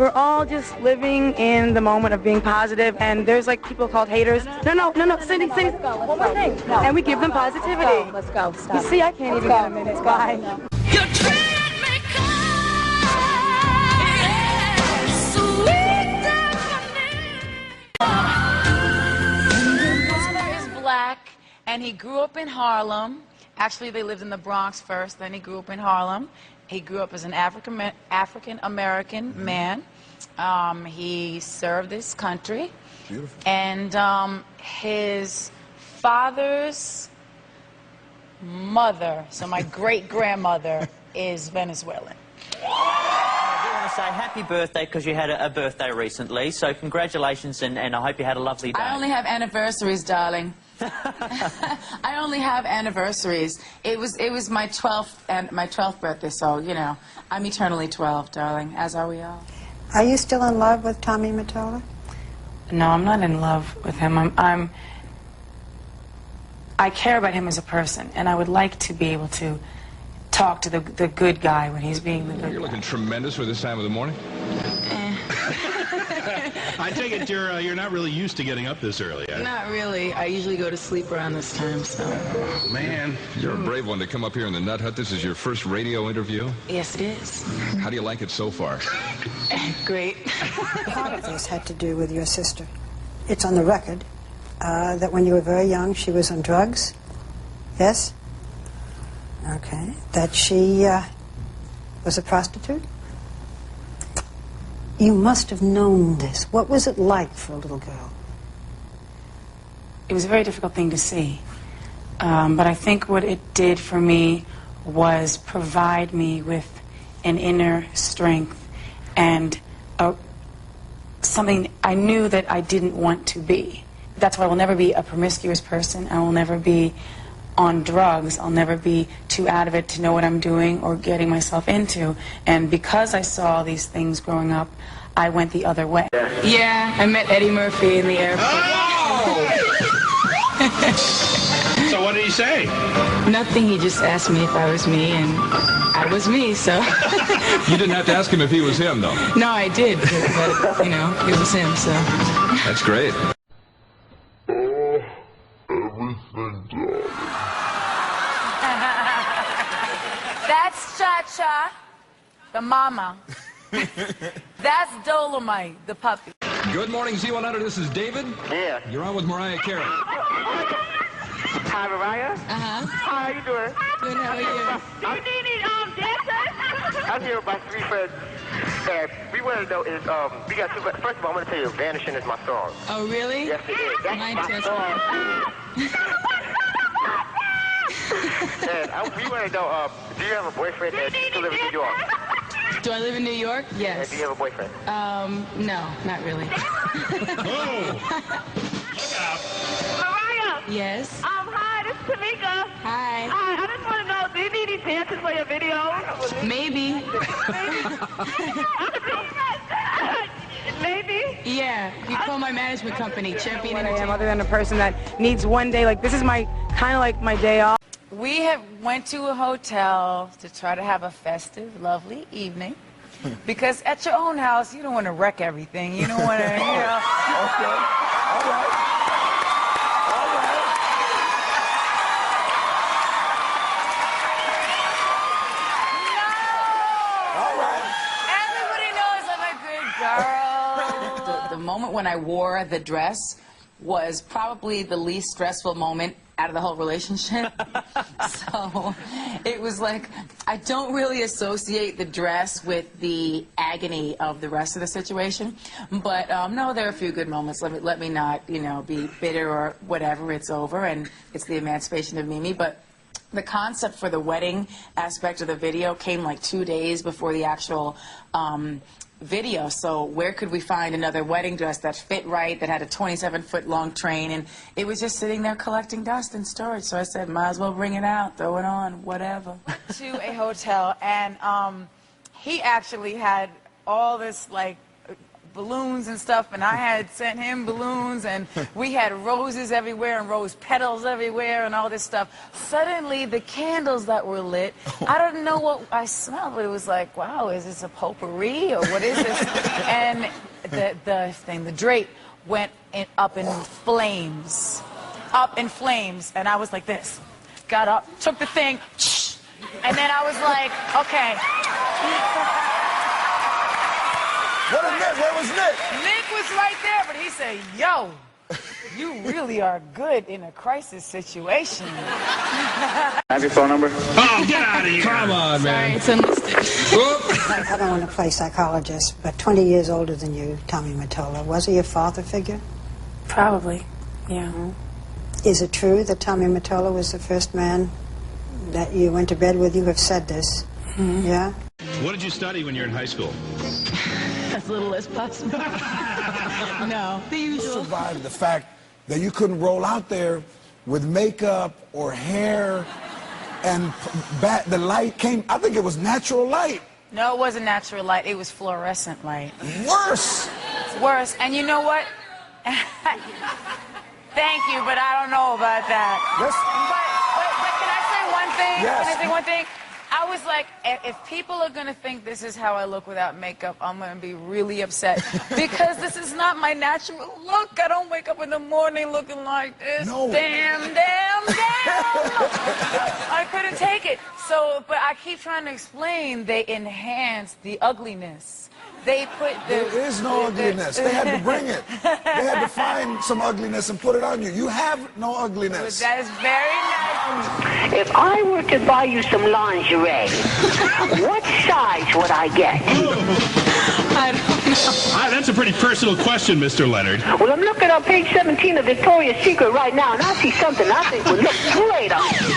We're all just living in the moment of being positive, and there's like people called haters. No, Cindy, one more thing. And we give them positivity. Let's go. Stop. You see, I can't even get a minute. Bye. Your treat me kind, sweet His mother is black, and he grew up in Harlem. Actually, they lived in the Bronx first, then he grew up in Harlem. He grew up as an African-American man. He served this country. Beautiful. And his father's mother, so my great-grandmother, is Venezuelan. I do want to say happy birthday because you had a birthday recently, so congratulations, and I hope you had a lovely day. I only have anniversaries, darling. I only have anniversaries. It was my 12th birthday, so you know I'm eternally 12, darling, as are we all. Are you still in love with Tommy Mottola? No, I'm not in love with him. I care about him as a person, and I would like to be able to talk to the good guy when he's being the good guy. You're looking tremendous for this time of the morning. I take it you're not really used to getting up this early, eh? Not really. I usually go to sleep around this time, so. Man, you're a brave one to come up here in the Nut Hut. This is your first radio interview? Yes, it is. How do you like it so far? Great. Part of this had to do with your sister. It's on the record that when you were very young, she was on drugs. Yes? Okay. That she was a prostitute? You must have known this. What was it like for a little girl? It was a very difficult thing to see. But I think what it did for me was provide me with an inner strength and something I knew that I didn't want to be. That's why I will never be a promiscuous person. I will never be on drugs. I'll never be too out of it to know what I'm doing or getting myself into. And because I saw these things growing up, I went the other way. Yeah, I met Eddie Murphy in the airport. Oh! So what did he say? Nothing, he just asked me if I was me, and I was me, so. You didn't have to ask him if he was him, though. No, I did, but you know, it was him, so. That's great. That's Cha-Cha, the mama. That's Dolomite, the puppy. Good morning, Z100. This is David. Yeah. You're on with Mariah Carey. Hi, Mariah. Uh-huh. How are you doing? Good, how are you? Do you need any dancers? I'm here with my three friends. And we want to know is, we got two, first of all, I'm going to tell you, Vanishing is my song. Oh, really? Yes, it is. That's Mine my too. song. And we want to know, do you have a boyfriend that you still live in New York? Do I live in New York? And Yes. do you have a boyfriend? No, not really. Oh! Mariah! Yes. Hi, this is Tamika. Hi. Hi, I just want to know, do you need any dancers for your video? Maybe. Maybe? Yeah. You call my management company, Champion What I am, Entertainment. other than a person that needs one day, like this is my, kind of like my day off. We went to a hotel to try to have a festive, lovely evening. Because at your own house, you don't want to wreck everything. You don't want to, you know. Okay. All right. Everybody knows I'm a good girl. The moment when I wore the dress was probably the least stressful moment out of the whole relationship. So it was like, I don't really associate the dress with the agony of the rest of the situation. But no, there are a few good moments. Let me not, you know, be bitter or whatever. It's over, and it's the emancipation of Mimi. But the concept for the wedding aspect of the video came like 2 days before the actual video. So where could we find another wedding dress that fit right, that had a 27-foot long train? And it was just sitting there collecting dust in storage. So I said, might as well bring it out, throw it on, whatever. To a hotel, and he actually had all this, like, balloons and stuff, and I had sent him balloons, and we had roses everywhere and rose petals everywhere and all this stuff. Suddenly, the candles that were lit, I don't know what I smelled, but it was like, wow, is this a potpourri or what is this? And the drape went up in flames. Up in flames. And I was like this. Got up, took the thing, and then I was like, okay. What was Nick? Where was Nick? Nick was right there, but he said, yo, you really are good in a crisis situation. Have your phone number? Oh, get out of here. Come on, man. Sorry, it's unlisted. I don't want to play psychologist, but 20 years older than you, Tommy Mottola, was he your father figure? Probably, yeah. Is it true that Tommy Mottola was the first man that you went to bed with? You have said this. Mm-hmm. Yeah? What did you study when you were in high school? As little as possible. No, the usual. Survived the fact that you couldn't roll out there with makeup or hair, and the light came, I think it was natural light. No, it wasn't natural light. It was fluorescent light. Worse. It's worse. And you know what? Thank you, but I don't know about that. Yes. But can I say one thing? Yes. Can I say one thing? I was like, if people are going to think this is how I look without makeup, I'm going to be really upset. Because this is not my natural look. I don't wake up in the morning looking like this. No. Damn. I couldn't take it. So, but I keep trying to explain they enhance the ugliness. They put There is no ugliness. They had to bring it. They had to find some ugliness and put it on you. You have no ugliness. That is very nice. If I were to buy you some lingerie, what size would I get? I don't know. That's a pretty personal question, Mr. Leonard. Well, I'm looking on page 17 of Victoria's Secret right now, and I see something I think would look great on you.